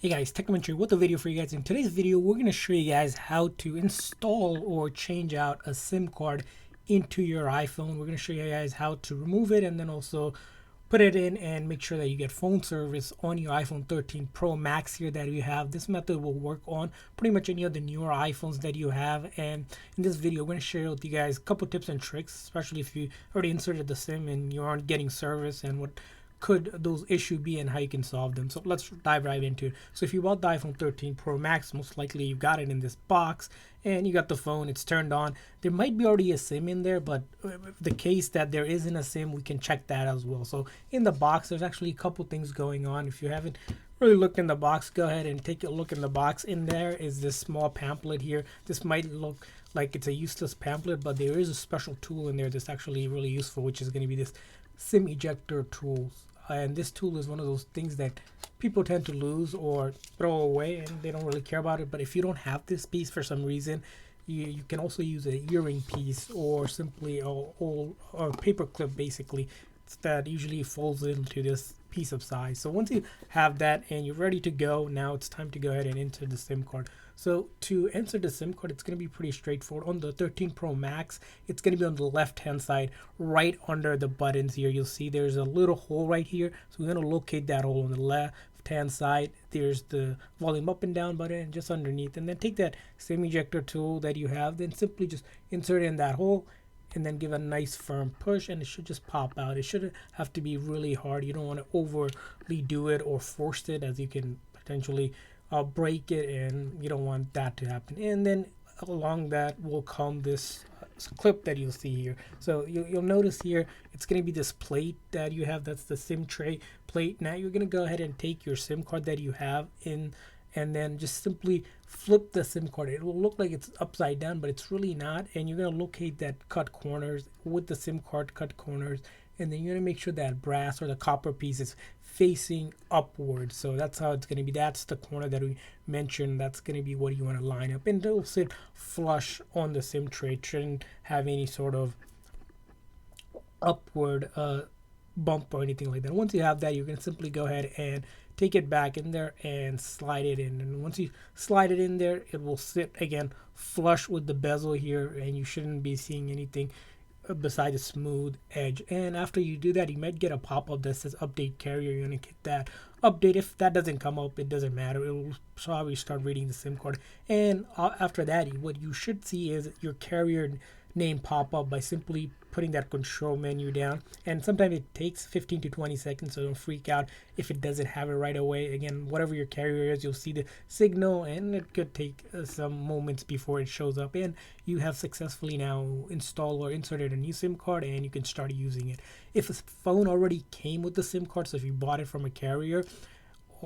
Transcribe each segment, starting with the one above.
Hey guys, Technomentary with a video for you guys. In today's video, we're going to show you guys how to install or change out a SIM card into your iPhone. We're going to show you guys how to remove it and then also put it in and make sure that you get phone service on your iPhone 13 Pro Max here that you have. This method will work on pretty much any of the newer iPhones that you have. And in this video, we're going to share with you guys a couple tips and tricks, especially if you already inserted the SIM and you aren't getting service and what could those issues be and how you can solve them. So let's dive right into it. So if you bought the iPhone 13 Pro Max, most likely you got it in this box and you got the phone, it's turned on. There might be already a SIM in there, but the case that there isn't a SIM, we can check that as well. So in the box, there's actually a couple things going on. If you haven't really looked in the box, go ahead and take a look in the box. In there is this small pamphlet here. This might look like it's a useless pamphlet, but there is a special tool in there that's actually really useful, which is going to be this SIM ejector tool. And this tool is one of those things that people tend to lose or throw away and they don't really care about it. But if you don't have this piece for some reason, you can also use a earring piece or simply a paper clip basically that usually folds into this piece of size. So once you have that and you're ready to go, now it's time to go ahead and enter the SIM card. So to enter the SIM card, it's going to be pretty straightforward. On the 13 Pro Max, it's going to be on the left-hand side, right under the buttons here. You'll see there's a little hole right here. So we're going to locate that hole on the left-hand side. There's the volume up and down button just underneath. And then take that SIM ejector tool that you have, then simply just insert it in that hole and then give a nice firm push and it should just pop out. It shouldn't have to be really hard. You don't want to overly do it or force it, as you can potentially break it, and you don't want that to happen. And then along that will come this clip that you'll see here. So you'll notice here it's going to be this plate that you have. That's the SIM tray plate. Now you're going to go ahead and take your SIM card that you have in and then just simply flip the SIM card. It will look like it's upside down, but it's really not. And you're going to locate that cut corners with the SIM card cut corners. And then you're going to make sure that brass or the copper piece is facing upwards. So that's how it's going to be. That's the corner that we mentioned. That's going to be what you want to line up. And it'll sit flush on the SIM tray. It shouldn't have any sort of upward bump or anything like that. Once you have that, you can simply go ahead and take it back in there and slide it in. And once you slide it in there, it will sit again flush with the bezel here, and you shouldn't be seeing anything beside a smooth edge. And after you do that, you might get a pop-up that says update carrier. You're gonna get that update. If that doesn't come up, it doesn't matter. It will probably start reading the SIM card. And after that, what you should see is your carrier name pop up by simply putting that control menu down. And sometimes it takes 15 to 20 seconds, so don't freak out if it doesn't have it right away. Again, whatever your carrier is, you'll see the signal, and it could take some moments before it shows up. And you have successfully now installed or inserted a new SIM card, and you can start using it. If a phone already came with the SIM card, so if you bought it from a carrier,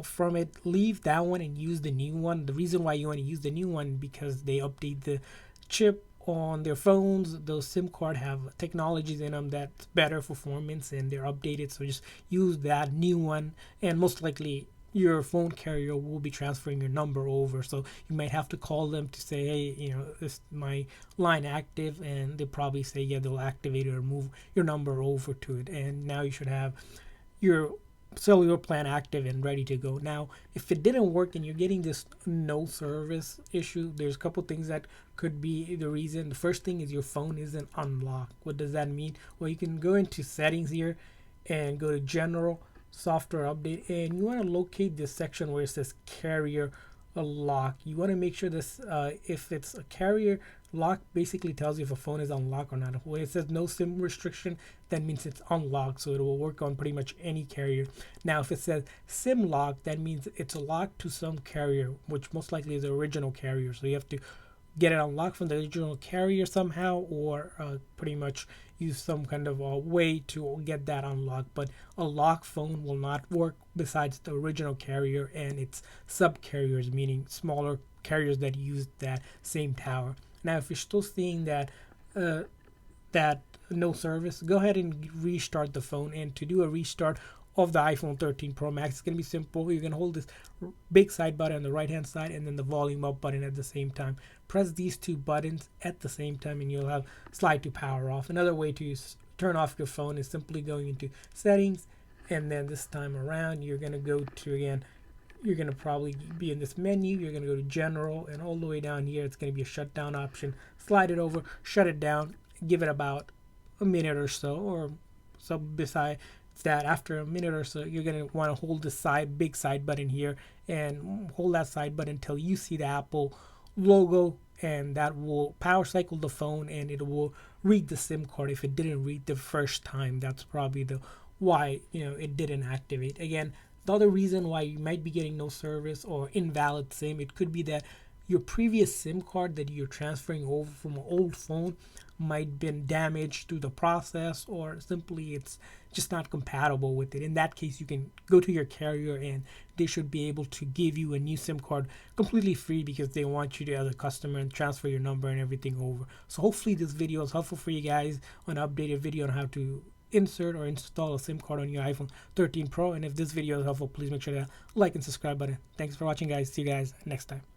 from it, leave that one and use the new one. The reason why you want to use the new one, because they update the chip on their phones. Those SIM card have technologies in them that's better performance and they're updated. So just use that new one, and most likely your phone carrier will be transferring your number over. So you might have to call them to say, hey, is my line active? And they'll probably say, yeah, they'll activate it or move your number over to it. And now you should have your cellular plan active and ready to go. Now, if it didn't work and you're getting this no service issue, there's a couple things that could be the reason. The first thing is your phone isn't unlocked. What does that mean? Well, you can go into settings here and go to general software update, and you want to locate this section where it says carrier lock. You want to make sure this if it's a carrier lock, basically tells you if a phone is unlocked or not. When it says no SIM restriction, that means it's unlocked, so it will work on pretty much any carrier. Now if it says SIM lock, that means it's locked to some carrier, which most likely is the original carrier. So you have to get it unlocked from the original carrier somehow, or pretty much use some kind of a way to get that unlocked. But a locked phone will not work besides the original carrier and its sub carriers, meaning smaller carriers that use that same tower. Now if you're still seeing that no service, go ahead and restart the phone. And to do a restart of the iPhone 13 Pro Max, it's going to be simple. You're going to hold this big side button on the right hand side and then the volume up button at the same time. Press these two buttons at the same time and you'll have slide to power off. Another way to turn off your phone is simply going into settings, and then this time around you're going to go to, again, you're going to probably be in this menu. You're going to go to general, and all the way down here it's going to be a shutdown option. Slide it over, shut it down, give it about a minute or so, or so. Besides that, after a minute or so, you're going to want to hold the big side button here and hold that side button until you see the Apple logo, and that will power cycle the phone and it will read the SIM card. If it didn't read the first time, that's probably the why it didn't activate. Again, the other reason why you might be getting no service or invalid SIM, it could be that your previous SIM card that you're transferring over from an old phone might been damaged through the process, or simply it's just not compatible with it. In that case, you can go to your carrier and they should be able to give you a new SIM card completely free, because they want you to, as a customer, and transfer your number and everything over. So hopefully this video is helpful for you guys, an updated video on how to insert or install a SIM card on your iPhone 13 Pro. And if this video is helpful, please make sure to like and subscribe button. Thanks for watching, guys. See you guys next time.